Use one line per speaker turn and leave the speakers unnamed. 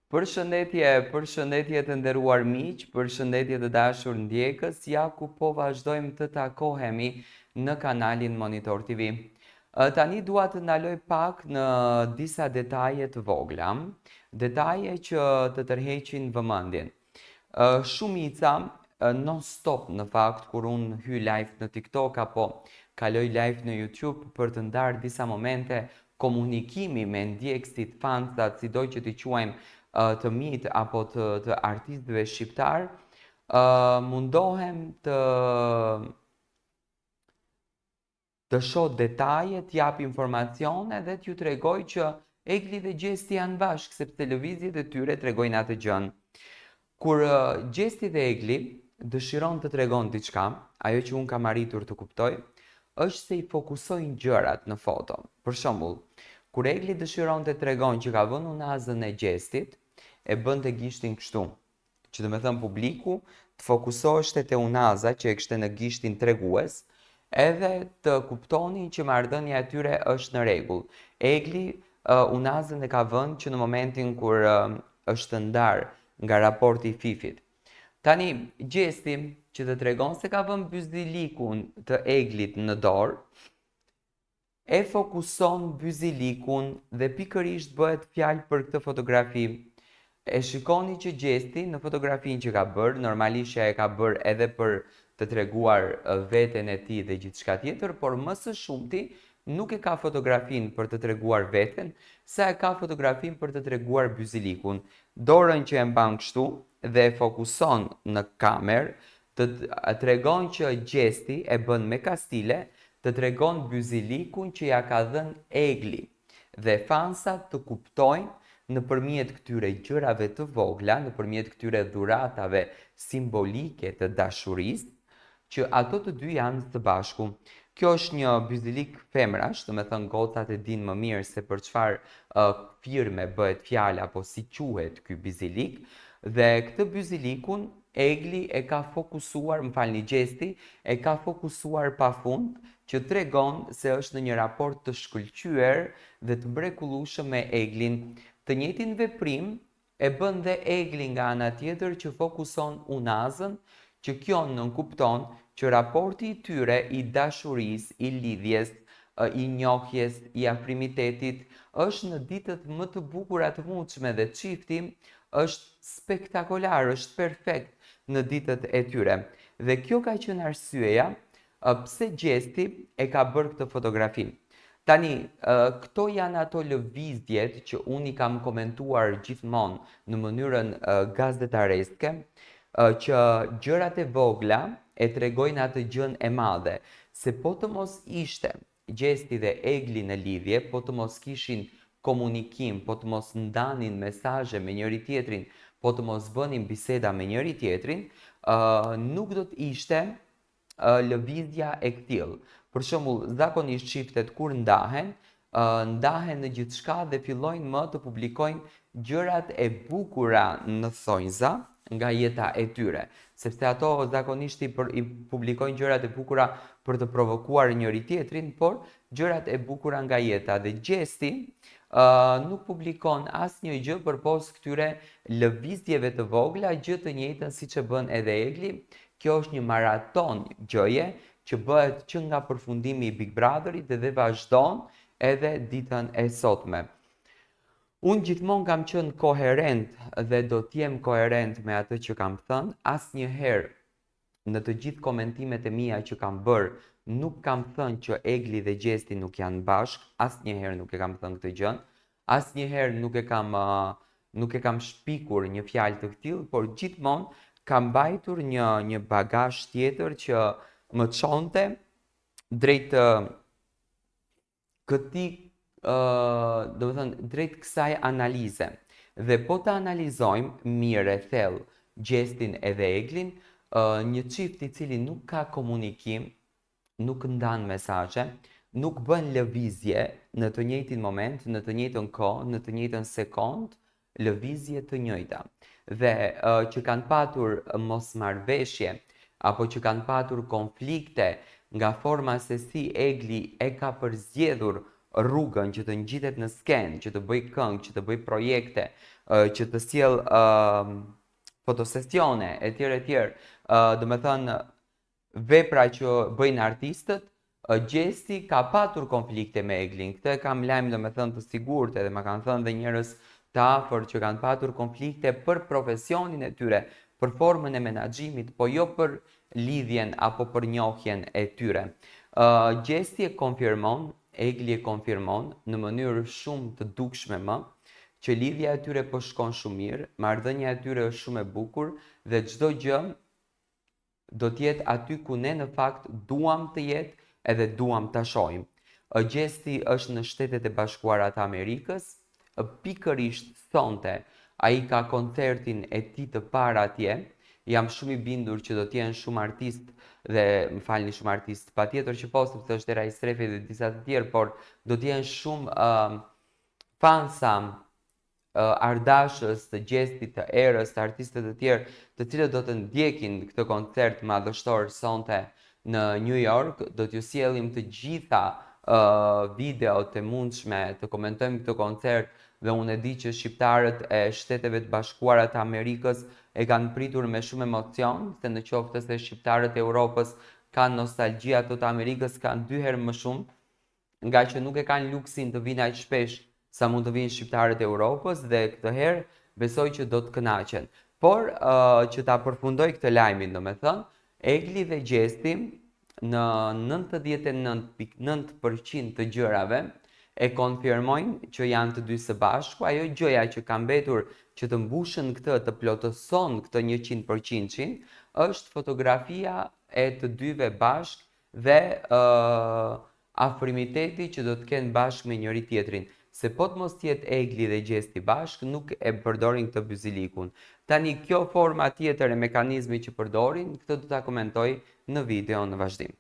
Përshëndetje të nderuar miq, përshëndetje të dashur ndjekës, ja ku po vazhdojmë të takohemi në kanalin Monitor TV. Tani dua të ndaloj pak në disa detaje të vogla, detaje që të tërheqin vëmendjen. Shumica non stop në fakt kur unë hyj live në TikTok apo kaloj live në YouTube për të ndarë disa momente komunikimi me ndjekësit, fansat, sido që t'i quajmë të mit apo të artistëve shqiptar, mundohem të shoh detaje, t'jap informacione dhe t'ju tregoj që Egli dhe Gjesti janë bashkë, sepse lëvizjet e tyre tregojnë atë gjën. Kur Gjesti dhe Egli dëshiron të tregon diçka, ajo që unë kam arritur të kuptoj, është se i fokusojnë gjërat në foto. Për shembull, kur Egli dëshiron të tregon që ka vënë unazën e Gjestit, e bën të gishtin kështu, që do të thënë publiku të fokusoheshte te unaza që e kishte në gishtin tregues, edhe të kuptonin që marrëdhënia e tyre është në rregull. Egli unazën e ka vënë që në momentin kur është ndarë nga raporti i Fifit. Tani Gjesti që të tregon se ka vënë byzilikun të Eglit në dorë, e fokuson byzilikun dhe pikërisht bëhet fjalë për këtë fotografi. E shikoni që Gjesti në fotografinë që ka bërë, normalisht që e ka bërë edhe për të treguar veten e tij dhe gjithçka tjetër, por më së shumti nuk e ka fotografinë për të treguar veten, sa e ka fotografinë për të treguar byzilikun. Dorën që e mban kështu dhe e fokuson në kamerë, të tregon që Gjesti e bën me kastile, të tregon byzilikun që ja ka dhënë Egli. Dhe fansat të kuptojnë nëpërmjet këtyre gjërave të vogla, nëpërmjet këtyre dhuratave simbolike të dashurisë, që ato të dy janë së bashku. Kjo është një byzilik femrash, do të thënë gocat e dinë më mirë se për çfarë firme bëhet fjalë apo si quhet ky byzilik, dhe këtë byzilikun Egli e ka fokusuar, më falni Gjesti, e ka fokusuar pafund, që tregon se është në një raport të shkëlqyer dhe të mrekullueshëm me Eglin. Të njëjtin veprim e bën dhe Egli nga ana tjetër që fokuson unazën, që kjo nënkupton që raporti i tyre i dashurisë, i lidhjes, i njohjes, i afrimitetit është në ditët më të bukura të mundshme dhe çifti është spektakolar, është perfekt në ditët e tyre. Dhe kjo ka qenë arsyeja pse Gjesti e ka bërë këtë fotografi. Tani, këto janë ato lëvizjet që unë i kam komentuar gjithmonë në mënyrën gazetareske, që gjërat e vogla e tregojnë atë gjën e madhe, se po të mos ishte Gjesti dhe Egli në lidhje, po të mos kishin komunikim, po të mos ndanin mesazhe me njëri tjetrin, po të mos bënin biseda me njëri tjetrin, nuk do të ishte lëvizja e këtill. Për shembull, zakonisht çiftet kur ndahen në gjithçka dhe fillojnë më të publikojnë gjërat e bukura në thonjza nga jeta e tyre, sepse ato zakonisht i publikojnë gjërat e bukura për të provokuar njëri tjetrin, por gjërat e bukura nga jeta. Dhe Gjesti nuk publikon asnjë gjë përpos këtyre lëvizjeve të vogla, gjë të njëjtën siç e bën edhe Egli. Kjo është një maraton gjëje që bëhet që nga përfundimi i Big Brotherit dhe vazhdon edhe ditën e sotme. Unë gjithmonë kam qenë koherent dhe do t'jem koherent me atë që kam thënë, asnjëherë në të gjithë komentimet e mia që kam bërë, nuk kam thënë që Egli dhe Gjesti nuk janë bashkë, asnjëherë nuk e kam thënë këtë gjë, asnjëherë nuk e kam shpikur një fjalë të tillë, por gjithmonë kam mbajtur një bagazh tjetër që më çonte drejt këtij, do të thënë drejt kësaj analize. Dhe po të analizojmë mirë e thellë Gjestin edhe Eglin, një çift i cili nuk ka komunikim, nuk ndan mesazhe, nuk bën lëvizje në të njëjtin moment, në të njëjtën kohë, në të njëjtën sekond, lëvizje të njëjta. Dhe që kanë patur mosmarrveshje apo që kanë patur konflikte nga forma se si Egli e ka përzgjedhur rrugën, që të ngjitet në skenë, që të bëj këngë, që të bëj projekte, që të sjell fotosesione etj etj. Do të thënë vepra që bëjnë artistët, Gjesti ka patur konflikte me Eglin. Këtë e kam lajm do të thënë të sigurt, edhe më kanë thënë dhe njerëz të afërt që kanë patur konflikte për profesionin e tyre, për formën e menaxhimit, po jo për lidhjen apo për njohjen e tyre. Gjesti e konfirmon, Egli e konfirmon në mënyrë shumë të dukshme më, që lidhja e tyre po shkon shumë mirë, marrëdhënia e tyre është shumë e bukur dhe çdo gjë do të jetë aty ku ne në fakt duam të jetë edhe duam ta shohim. Gjesti është në Shtetet e Bashkuara të Amerikës, pikërisht sonte ai ka koncertin e tij të parë atje. Jam shumë i bindur që do të jenë shumë artistë dhe më falni shumë artistë, patjetër që po, sepse është era i Strefi dhe disa të tjerë, por do të jenë shumë fansa ardashës të Gjestit, të Erës, të artistët të tjerë, të cilët do të ndjekin këtë koncert madhështor sonte në New York. Do t'ju sjellim të gjitha videot e mundshme të komentojmë këtë koncert dhe unë e di që shqiptarët e Shteteve të Bashkuara të Amerikës e kanë pritur me shumë emocion, se në qoftë se shqiptarët e Europës kanë nostalgji, ato të Amerikës kanë 2 herë më shumë, nga që nuk e kanë luksin të vinë aq shpesh sa mund të vinë shqiptarët e Europës, dhe këtë herë besoj që do të kënaqen. Por që ta përfundoj këtë lajmin, domethënë, Egli dhe Gjesti në 99.9% të gjërave e konfirmojnë që janë të dy së bashku. Ajo gjëja që ka mbetur që të mbushën këtë, të plotëson këtë 100%-shin, është fotografia e të dyve bashk dhe afrimiteti që do të kenë bashk me njëri tjetrin. Se po të mos tjetë Egli dhe Gjesti bashk, nuk e përdorin këtë byzilikun. Tani kjo forma tjetër e mekanizmi që përdorin, këtë do ta komentoj në video në vazhdim.